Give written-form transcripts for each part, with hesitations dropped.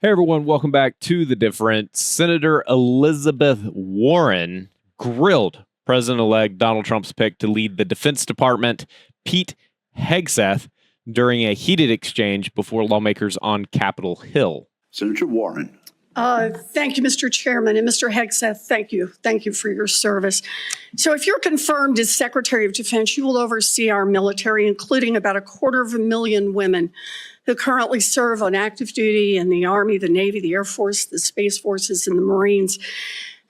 Hey, everyone. Welcome back to The Difference. Senator Elizabeth Warren grilled President-elect Donald Trump's pick to lead the Defense Department, Pete Hegseth, during a heated exchange before lawmakers on Capitol Hill. Senator Warren. Thank you, Mr. Chairman. And Mr. Hegseth, thank you. Thank you for your service. So if you're confirmed as Secretary of Defense, you will oversee our military, including about 250,000 women who currently serve on active duty in the Army, the Navy, the Air Force, the Space Forces, and the Marines.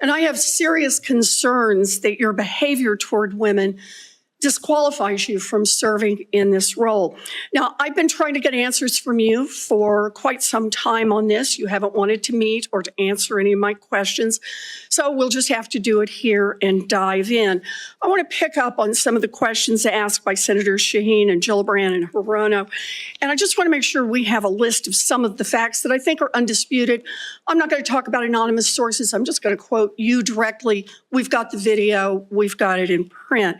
And I have serious concerns that your behavior toward women disqualifies you from serving in this role. Now, I've been trying to get answers from you for quite some time on this. You haven't wanted to meet or to answer any of my questions, so we'll just have to do it here and dive in. I want to pick up on some of the questions asked by Senators Shaheen and Gillibrand and Hirono, and I just want to make sure we have a list of some of the facts that I think are undisputed. I'm not going to talk about anonymous sources. I'm just going to quote you directly. We've got the video. We've got it in print.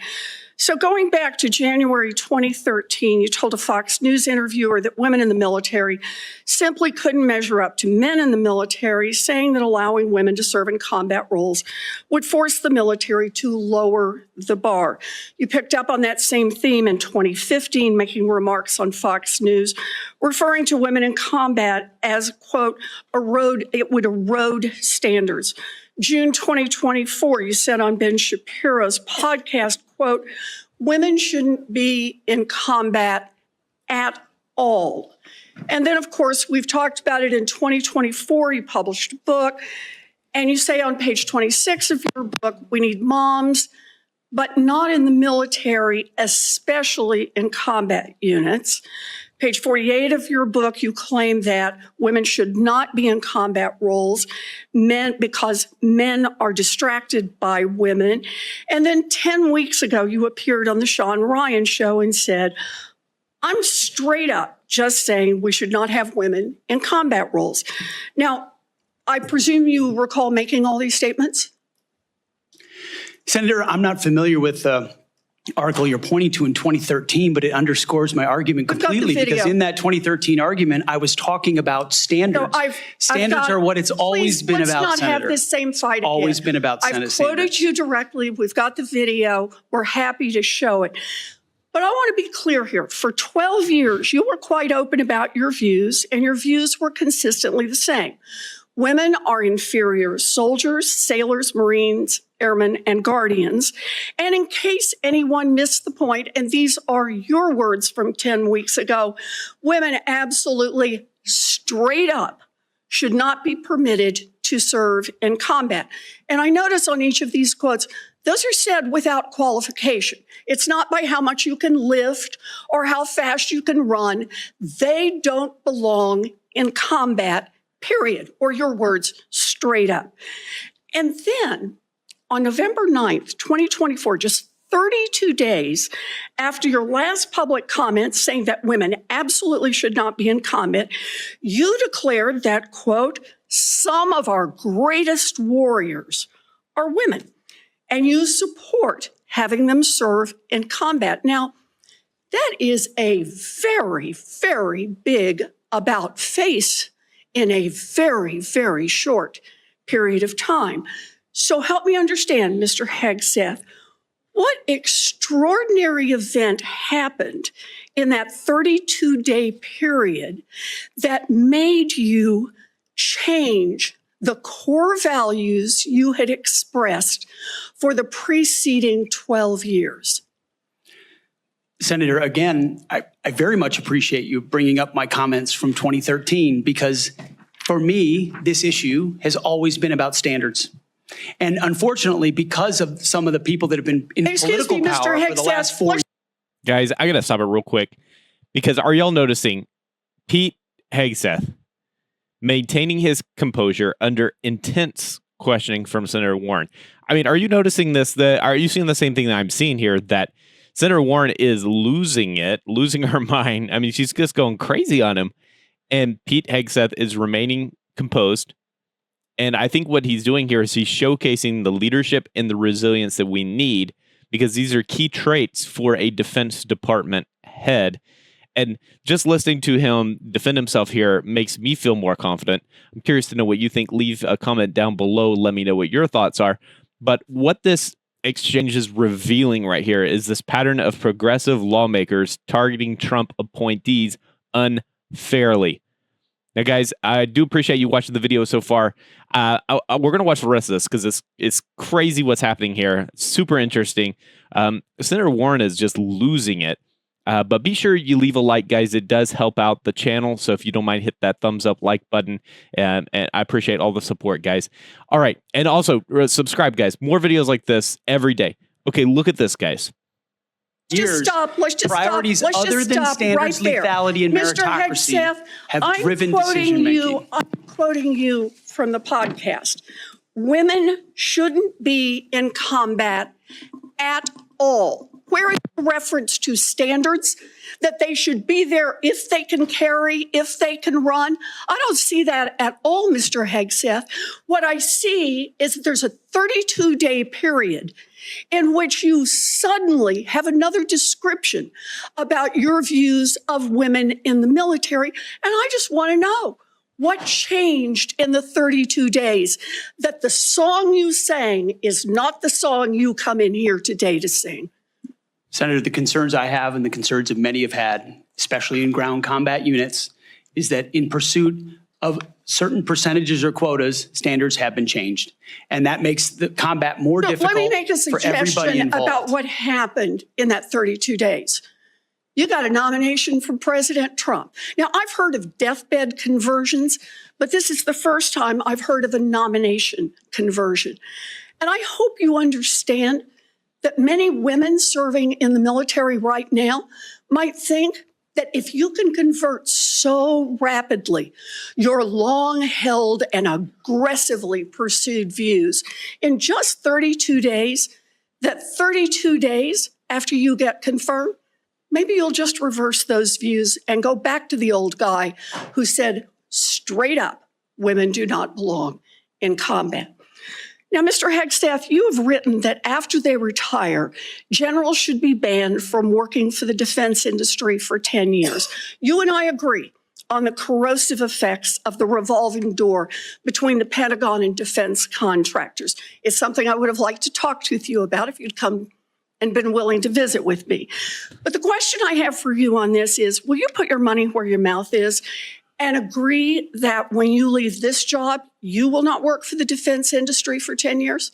So going back to January 2013, you told a Fox News interviewer that women in the military simply couldn't measure up to men in the military, saying that allowing women to serve in combat roles would force the military to lower the bar. You picked up on that same theme in 2015, making remarks on Fox News, referring to women in combat as, quote, it would erode standards. June 2024, you said on Ben Shapiro's podcast, quote, women shouldn't be in combat at all. And then, of course, we've talked about it in 2024. You published a book, and you say on page 26 of your book, we need moms, but not in the military, especially in combat units. Page 48 of your book, you claim that women should not be in combat roles because men are distracted by women. And then 10 weeks ago, you appeared on the Sean Ryan show and said, I'm straight up just saying we should not have women in combat roles. Now, I presume you recall making all these statements? Senator, I'm not familiar with the article you're pointing to in 2013, but it underscores my argument completely, because in that 2013 argument, I was talking about standards. No, standards are what it's always been about, Let's not Senator. have this same fight again. Always been about Senate I've quoted standards. you directly. We've got the video. We're happy to show it. But I want to be clear here. For 12 years, you were quite open about your views, and your views were consistently the same. Women are inferior soldiers, sailors, Marines, airmen, and guardians. And in case anyone missed the point, and these are your words from 10 weeks ago, women absolutely straight up should not be permitted to serve in combat. And I notice on each of these quotes, those are said without qualification. It's not by how much you can lift or how fast you can run. They don't belong in combat, period, or your words, straight up. And then on November 9th, 2024, just 32 days after your last public comment saying that women absolutely should not be in combat, you declared that, quote, some of our greatest warriors are women, and you support having them serve in combat. Now, that is a very, very big about face in a very, very short period of time. So help me understand, Mr. Hegseth, what extraordinary event happened in that 32-day period that made you change the core values you had expressed for the preceding 12 years? Senator, again, I very much appreciate you bringing up my comments from 2013, because for me, this issue has always been about standards. And unfortunately, because of some of the people that have been in political power for the last 4 years. Guys, I got to stop it real quick, because are y'all noticing Pete Hegseth maintaining his composure under intense questioning from Senator Warren? I mean, are you noticing this? Are you seeing the same thing that I'm seeing here, that Senator Warren is losing her mind? I mean, she's just going crazy on him. And Pete Hegseth is remaining composed. And I think what he's doing here is he's showcasing the leadership and the resilience that we need, because these are key traits for a Defense Department head. And just listening to him defend himself here makes me feel more confident. I'm curious to know what you think. Leave a comment down below. Let me know what your thoughts are. But what this exchange is revealing right here is this pattern of progressive lawmakers targeting Trump appointees unfairly. Now, guys, I do appreciate you watching the video so far. We're going to watch the rest of this because it's crazy what's happening here. It's super interesting. Senator Warren is just losing it. But be sure you leave a like, guys. It does help out the channel. So if you don't mind, hit that thumbs up like button. And I appreciate all the support, guys. All right. And also subscribe, guys. More videos like this every day. Okay, look at this, guys. Years, Let's just priorities stop. other than standards, right there. lethality, and Mr. meritocracy Hegseth, have driven decision-making. I'm quoting you from the podcast. Women shouldn't be in combat at all. Where is the reference to standards that they should be there if they can carry, if they can run? I don't see that at all, Mr. Hegseth. What I see is that there's a 32-day period in which you suddenly have another description about your views of women in the military. And I just want to know what changed in the 32 days that the song you sang is not the song you come in here today to sing. Senator, the concerns I have and the concerns of many have had, especially in ground combat units, is that in pursuit of certain percentages or quotas, standards have been changed. And that makes the combat more difficult let me make a for everybody suggestion involved. about what happened in that 32 days. You got a nomination from President Trump. Now, I've heard of deathbed conversions, but this is the first time I've heard of a nomination conversion. And I hope you understand that many women serving in the military right now might think that if you can convert so rapidly your long-held and aggressively pursued views in just 32 days, that 32 days after you get confirmed, maybe you'll just reverse those views and go back to the old guy who said straight up, women do not belong in combat. Now, Mr. Hegseth, you have written that after they retire, generals should be banned from working for the defense industry for 10 years. You and I agree on the corrosive effects of the revolving door between the Pentagon and defense contractors. It's something I would have liked to talk with you about if you'd come and been willing to visit with me. But the question I have for you on this is, will you put your money where your mouth is and agree that when you leave this job, you will not work for the defense industry for 10 years?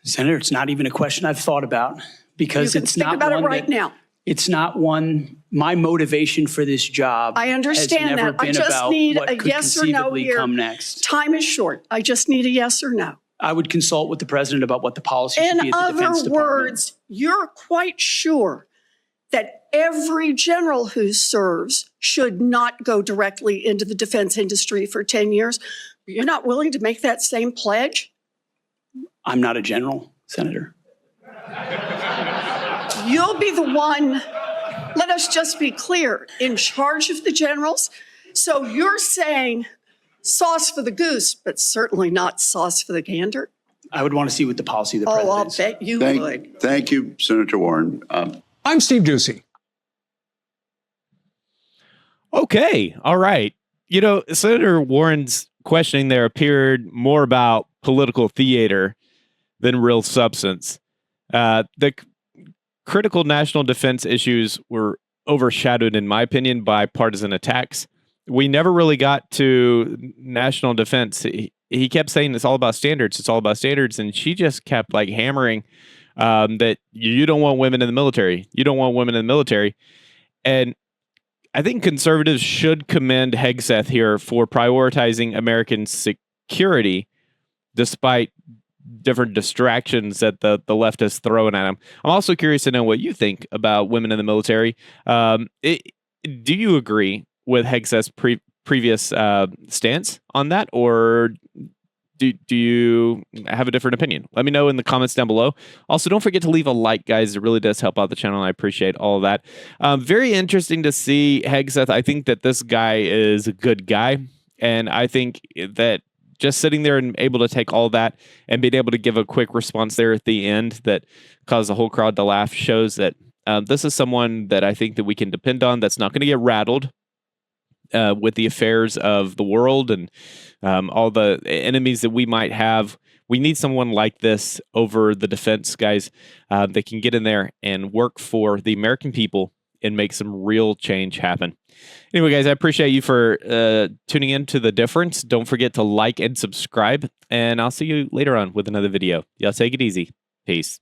Senator, it's not even a question I've thought about because it's not about one it right now. It's not one, my motivation for this job I understand has never that. I been just about need what a could yes or no conceivably here. come next. Time is short. I just need a yes or no. I would consult with the president about what the policy should be In at the Defense other Department. words, you're quite sure that every general who serves should not go directly into the defense industry for 10 years. You're not willing to make that same pledge? I'm not a general, Senator. You'll be the one, let us just be clear, in charge of the generals. So you're saying sauce for the goose, but certainly not sauce for the gander? I would want to see what the policy of the president Oh, I'll is. bet you would. Thank you, Senator Warren. I'm Steve Ducey. Okay. All right. You know, Senator Warren's questioning there appeared more about political theater than real substance. The critical national defense issues were overshadowed, in my opinion, by partisan attacks. We never really got to national defense. He kept saying it's all about standards. It's all about standards. And she just kept like hammering that you don't want women in the military. You don't want women in the military. And I think conservatives should commend Hegseth here for prioritizing American security despite different distractions that the left has thrown at him. I'm also curious to know what you think about women in the military. Do you agree with Hegseth's previous stance on that, or do you have a different opinion? Let me know in the comments down below. Also, don't forget to leave a like, guys. It really does help out the channel, and I appreciate all of that. Very interesting to see Hegseth. I think that this guy is a good guy, and I think that just sitting there and able to take all that and being able to give a quick response there at the end that caused the whole crowd to laugh shows that This is someone that I think that we can depend on, that's not going to get rattled with the affairs of the world and all the enemies that we might have. We need someone like this over the defense guys that can get in there and work for the American people and make some real change happen. Anyway, guys, I appreciate you for tuning in to The Difference. Don't forget to like and subscribe, and I'll see you later on with another video. Y'all take it easy. Peace.